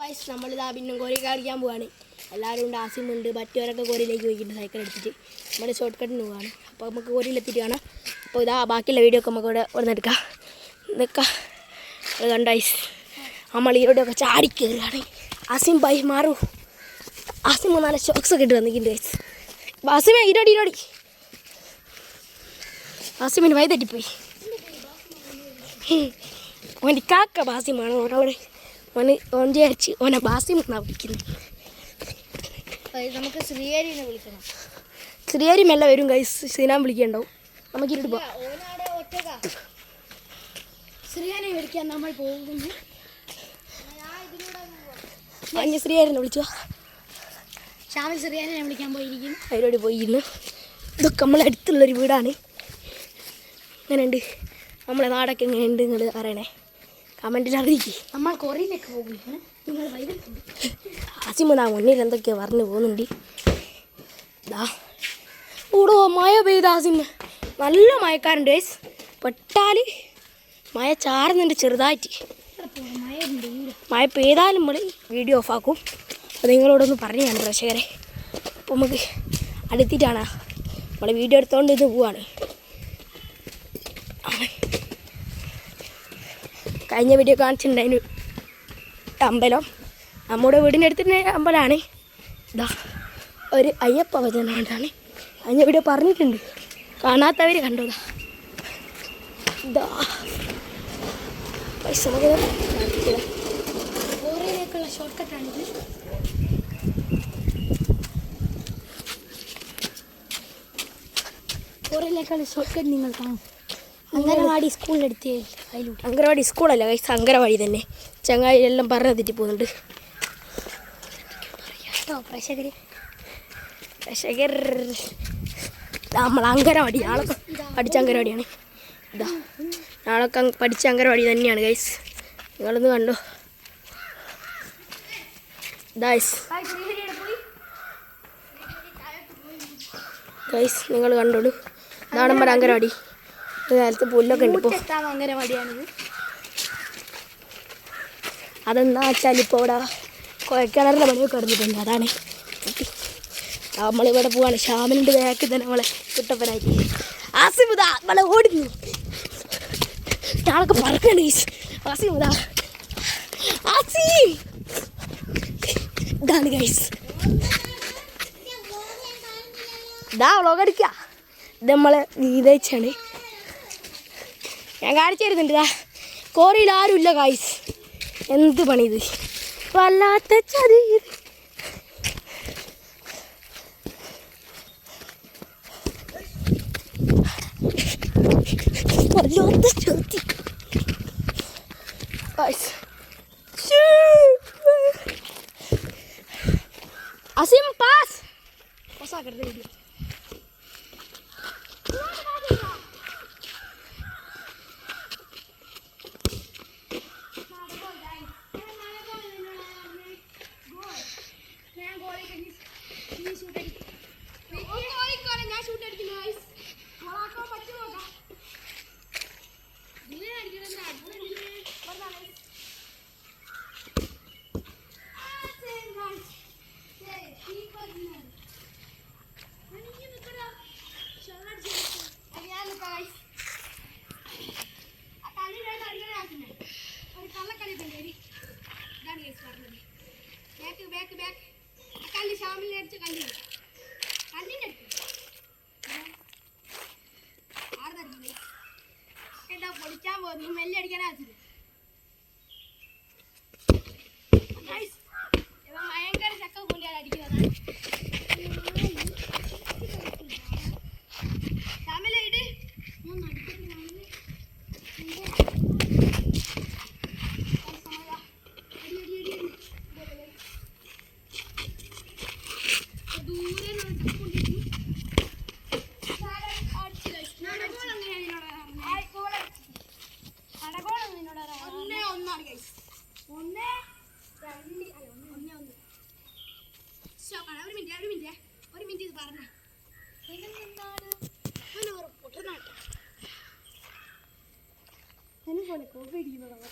Guys നമ്മളിതാ പിന്നെ കോരി കളിക്കാൻ പോവാണ്. എല്ലാവരും ഉണ്ട്, ആസിമുണ്ട്, മറ്റവരൊക്കെ കോരിയിലേക്ക് പോയിട്ടുണ്ട് സൈക്കിൾ എടുത്തിട്ട്. നമ്മൾ ഷോർട്ട് കട്ടിന് പോവാണ്. അപ്പോൾ നമുക്ക് കോരിയിലെത്തിയിട്ട് കാണാം. അപ്പോൾ ഇതാ ബാക്കിയുള്ള വീഡിയോ ഒക്കെ നമുക്ക് ഇവിടെ എടുക്കാം. നിൽക്കാം. അത് കണ്ട ഗൈസ് നമ്മൾ ഈരോടെയൊക്കെ ചാടി കയറുകയാണ്. ആസിം ബൈ മാറൂ. ആസിം നല്ല ഷോക്സ് ഒക്കെ ഇട്ട് വന്നിട്ടുണ്ട് ഗൈസ്. ആസിമേ ഇരോടി. ആസിമിന് വഴി തെറ്റിപ്പോയി. ഓൻ്റെ കാക്ക ബാസിമാണ് ഓനവിടെ. ഓൻ വിചാരിച്ച് ഓനെ ബാസിം എന്നാണ് വിളിക്കുന്നത്. നമുക്ക് ശ്രീഹരിനെ വിളിക്കണം. ശ്രീഹരി മെല്ലെ വരും ഗൈസ്. ശ്രീനാം വിളിക്കണ്ടാവും. നമുക്ക് ഇരുട്ട് പോകാം. ശ്രീഹരിനെ വിളിക്കാൻ നമ്മൾ പോകുന്നു. അഞ്ഞ് ശ്രീഹരിനെ വിളിച്ചോ. ഷാമിൽ ശ്രീഹരിനെ വിളിക്കാൻ പോയിരിക്കും. അതിലൂടെ പോയിരുന്നു. ഇതൊക്കെ നമ്മളെ അടുത്തുള്ളൊരു വീടാണ്. എങ്ങനെയുണ്ട് നമ്മളെ നാടൊക്കെ എങ്ങനെയുണ്ട് നിങ്ങൾ അറിയണേ, കമൻറ്റിൽ അറിയിക്കും. നമ്മൾ കൊറിയയിലേക്ക് പോകുന്നു. നിങ്ങൾ വൈകിട്ടുണ്ട്. ആസിമുതാ മുന്നിൽ എന്തൊക്കെയോ പറഞ്ഞു പോകുന്നുണ്ട്. ഇതാ ഓടോ മഴ പെയ്ത ആസിമ നല്ല മഴക്കാരുണ്ട് ഗൈസ്. പെട്ടാൽ മഴ ചാറുന്നുണ്ട് ചെറുതായിട്ട്. മഴ പെയ്താലും നമ്മൾ വീഡിയോ ഓഫാക്കും. അപ്പോൾ നിങ്ങളോടൊന്ന് പറഞ്ഞു ഞാൻ പ്രേക്ഷകരെ. അപ്പോൾ നമുക്ക് അടുത്തിട്ടാണ് നമ്മൾ വീഡിയോ എടുത്തുകൊണ്ട് ഇത് പോവാണ്. കഴിഞ്ഞ വീഡിയോ കാണിച്ചിട്ടുണ്ടായിരുന്നു അമ്പലം. നമ്മുടെ വീടിൻ്റെ അടുത്തിൻ്റെ അമ്പലമാണ്. ഇതാ ഒരു അയ്യപ്പ ഭജനാണ്. കഴിഞ്ഞ വീഡിയോ പറഞ്ഞിട്ടുണ്ട്, കാണാത്തവർ കണ്ടോതാ. ഇതാ പൈസ കോറിയിലേക്കുള്ള ഷോർട്ട് കട്ടാണിത്. കോറിയിലേക്കുള്ള ഷോർട്ട് കട്ട് നിങ്ങൾ കാണും. അംഗനവാടി സ്കൂളിലെടുത്ത് അതിലൂടെ. അംഗനവാടി സ്കൂളല്ല കൈസ്, അംഗനവാടി തന്നെ. ചങ്ങായി എല്ലാം പറഞ്ഞു തെറ്റി പോകുന്നുണ്ട് കേട്ടോ പ്രേക്ഷകർ. നമ്മൾ അംഗനവാടി നാളൊക്കെ പഠിച്ച അംഗനവാടിയാണ്. ഇതാ നാളൊക്കെ പഠിച്ച അംഗനവാടി തന്നെയാണ് ഗൈസ്. നിങ്ങളൊന്ന് കണ്ടോ ഗൈസ്, നിങ്ങൾ കണ്ടോളൂ. ഇതാണ് നമ്മുടെ അംഗനവാടി. നേരത്തെ പുല്ലൊക്കെ ഉണ്ട്. ഇപ്പോൾ അംഗനവാടിയാണിത്. അതെന്താ വെച്ചാൽ ഇപ്പോൾ ഇവിടെ കുഴക്കിണറിൻ്റെ പണിയൊക്കെ നടന്നിട്ടുണ്ട്. അതാണ് നമ്മളിവിടെ പോവാണ്. ഷാമിനുണ്ട് ബാക്കിൽ തന്നെ നമ്മളെ കുട്ടപ്പനായിട്ട്. ആസിമുദാ നമ്മളെ ഓടുന്നു. ഞാളൊക്കെ പറക്കണ്ട് ഗൈസ്. ആസിമുദാ ആസിം ഇതാണ് ഗൈസ്. ഇതാ വ്ളോഗ് എടുക്കുക. ഇത് നമ്മളെ വീതേച്ചാണ്. ഞാൻ കാണിച്ചു തരുന്നുണ്ട്. ഇതാ കോറിയിൽ ആരുമില്ല ഗൈസ്. എന്ത് പണി ഇത്, വല്ലാത്ത ചതി. വല്ലാത്ത ചതി അസിം പാസ് പാസ്സാക്കരുത് വീഡിയോ. പൊളിക്കാൻ പോകുന്നു. മെല്ലെ അടിക്കാനാ ഭയങ്കര ചക്ക കൂടിയാണ് അടിക്കുന്നത്. ഒരു മിനിറ്റ് ഇത് പറഞ്ഞ പോലെ കോപ്പി അടിക്കുന്നതാണ്.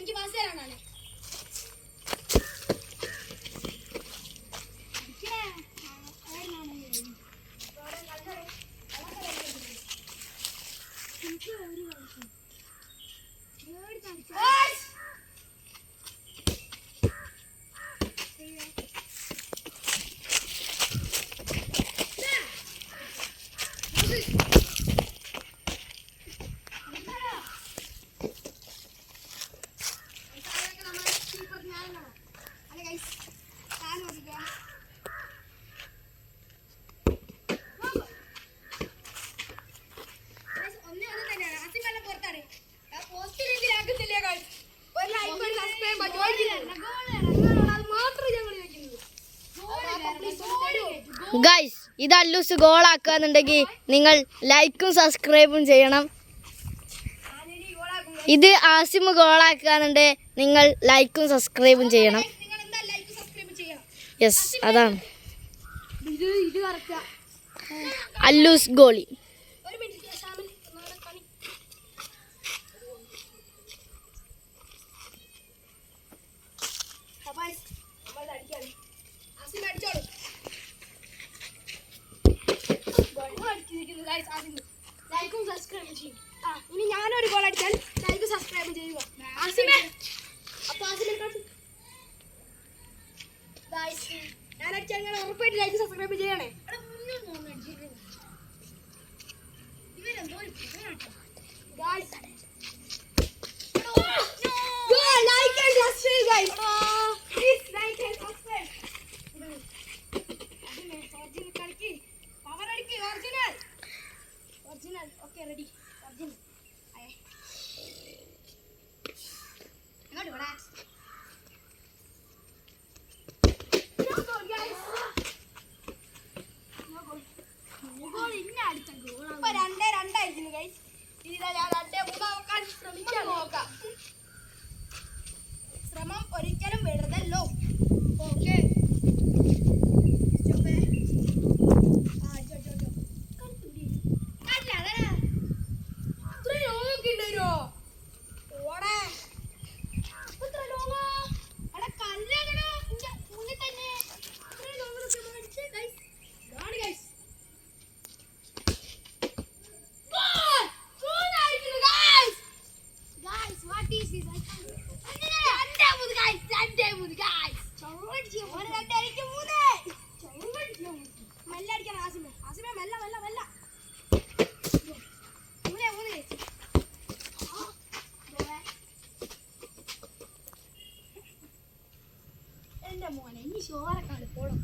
എനിക്ക് പാസ്സാണ് ഗൈസ് ഇത് അല്ലൂസ് ഗോളാക്കാന്നുണ്ടെങ്കിൽ നിങ്ങൾ ലൈക്കും സബ്സ്ക്രൈബും ചെയ്യണം. ഇത് ആസിമ് ഗോളാക്കാന്നുണ്ടെങ്കിൽ നിങ്ങൾ ലൈക്കും സബ്സ്ക്രൈബും ചെയ്യണം. യെസ്, അതാണ് അല്ലൂസ് ഗോളി. ലൈക്കും സബ്സ്ക്രൈബ് ചെയ്യും. ഇനി ഞാനൊരു ഗോൾ അടിച്ചാൽ ലൈക്ക് സബ്സ്ക്രൈബ് ചെയ്യുക. ഞാൻ അടിച്ചാൽ നിങ്ങൾ ഉറപ്പായിട്ട് ലൈക്ക് സബ്സ്ക്രൈബ് ചെയ്യണേ. Okay, ready. രണ്ടായിരിക്കുന്നു ഗൈസ്. ഇതിതാ ഞാൻ 2-3 ശ്രമിക്കാൻ നോക്കാം. ശ്രമം ഒരിക്കലും വെറുതല്ലോ. ഓക്കെ, എന്റെ മോനെ ഇനി ചോറക്കാണ് പോണം.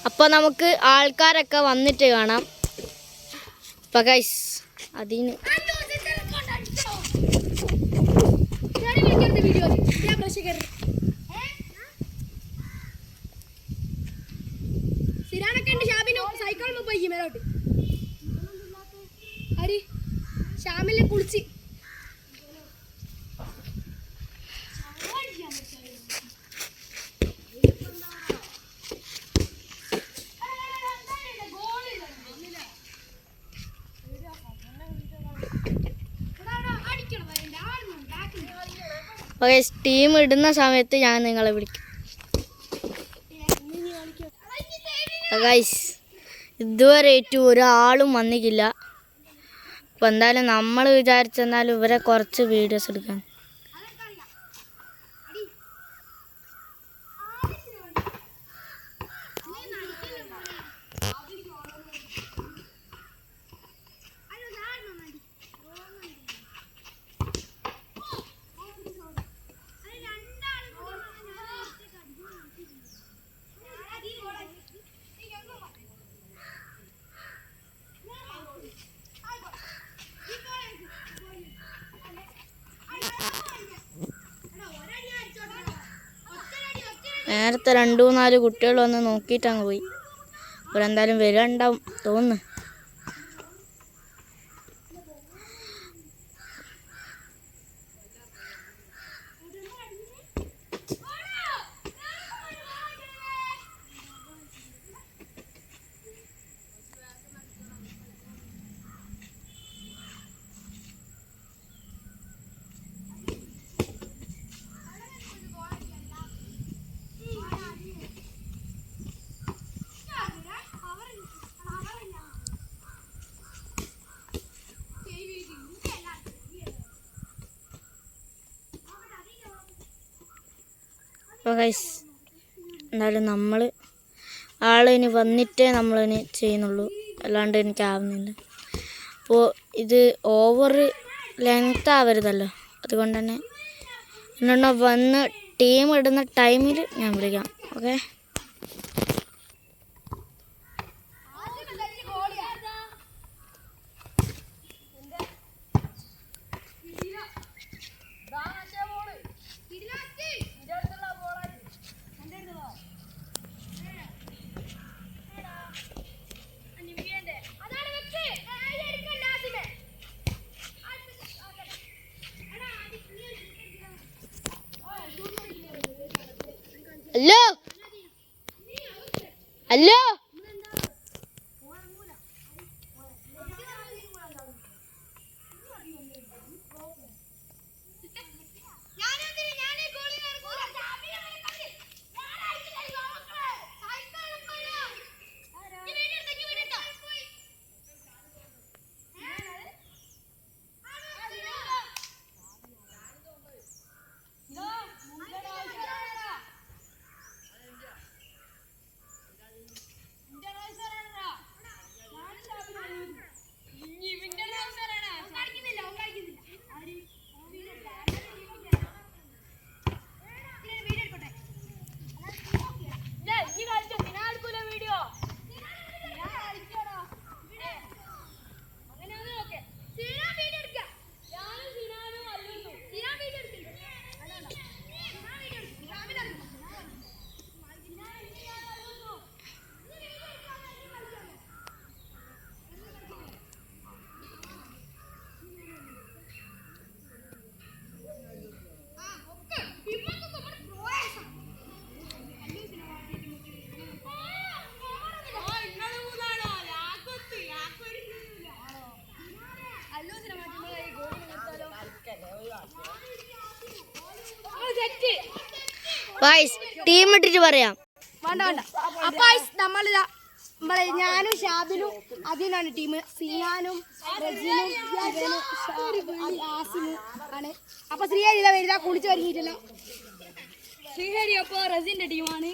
അപ്പോൾ നമുക്ക് ആൾക്കാരൊക്കെ വന്നിട്ട് കാണാം. അപ്പോൾ ഗൈസ് അതിന് സിരാനൊക്കെ ഉണ്ട്. ഷാബിനോ സൈക്കിളിൽ പോയി മേലോട്ട്. ഹരി ഷാമിലെ കുളിച്ച് അപ്പോൾ ഗൈസ് ടീം ഇടുന്ന സമയത്ത് ഞാൻ നിങ്ങളെ വിളിക്കും. ഗൈസ് ഇതുവരെയായിട്ട് ഒരാളും വന്നിട്ടില്ല. അപ്പോൾ എന്തായാലും നമ്മൾ വിചാരിച്ചെന്നാലും ഇവരെ കുറച്ച് വീഡിയോസ് എടുക്കാൻ. നേരത്തെ 2-4 കുട്ടികൾ വന്ന് നോക്കിയിട്ടങ്ങ് പോയി. ഇവരെന്തായാലും വരാനുണ്ടാവും തോന്നുന്നു. അപ്പോൾ ഗൈസ് എന്തായാലും നമ്മൾ ആളിനി വന്നിട്ടേ നമ്മളിനി ചെയ്യുന്നുള്ളൂ, അല്ലാണ്ട് എനിക്കാവുന്നില്ല. അപ്പോൾ ഇത് ഓവർ ലെങ്ത് ആവരുതല്ലോ, അതുകൊണ്ട് തന്നെ എന്നോട് വന്ന് ടീം ഇടുന്ന ടൈമിൽ ഞാൻ വിളിക്കാം. Okay, hello hello guys team ഇട്ടിട്ട് പറയാം. വേണ്ട വേണ്ട. അപ്പൊ നമ്മളിതാ ഞാനും ഷാബിലും അതിനാണ് ടീം. സിയാനും റസിനും ആസിമും ആണ്. അപ്പൊ ശ്രീഹരി ഇതാ വരുതാ, കുളിച്ച് ഒരുങ്ങിയിട്ടല്ലോ. ശ്രീഹരി അപ്പൊ റസിന്റെ ടീമാണ്.